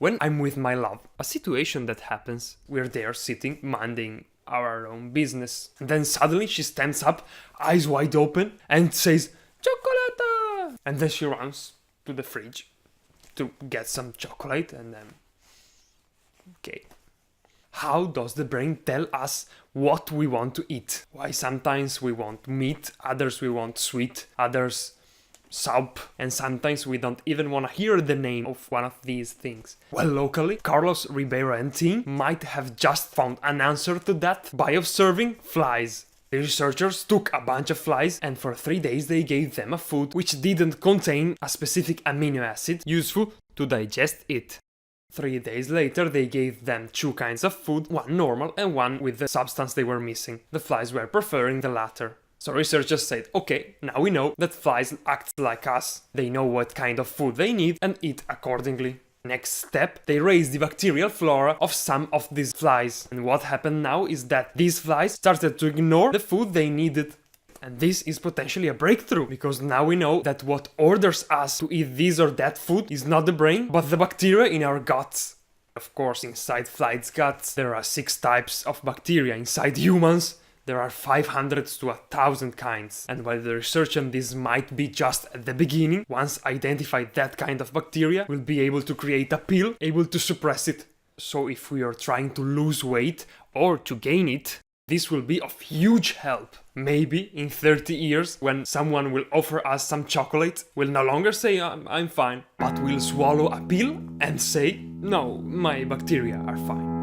when I'm with my love. A situation that happens. We're there sitting, minding our own business. And then suddenly she stands up, eyes wide open, and says, "Chocolate!" And then she runs to the fridge to get some chocolate, and then... Okay. How does the brain tell us what we want to eat? Why sometimes we want meat, others we want sweet, others soup, and sometimes we don't even want to hear the name of one of these things? Well, locally, Carlos Ribeiro and team might have just found an answer to that by observing flies. The researchers took a bunch of flies and for 3 days they gave them a food which didn't contain a specific amino acid useful to digest it. 3 days later they gave them 2 kinds of food, one normal and one with the substance they were missing. The flies were preferring the latter. So researchers said, okay, now we know that flies act like us. They know what kind of food they need and eat accordingly. Next step, they raised the bacterial flora of some of these flies. And what happened now is that these flies started to ignore the food they needed. And this is potentially a breakthrough, because now we know that what orders us to eat this or that food is not the brain, but the bacteria in our guts. Of course, inside flies' guts, there are 6 types of bacteria. Inside humans, there are 500 to 1,000 kinds. And while the research on this might be just at the beginning, once identified that kind of bacteria, we'll be able to create a pill able to suppress it. So if we are trying to lose weight or to gain it, this will be of huge help. Maybe in 30 years, when someone will offer us some chocolate, we'll no longer say I'm fine, but we'll swallow a pill and say, no, my bacteria are fine.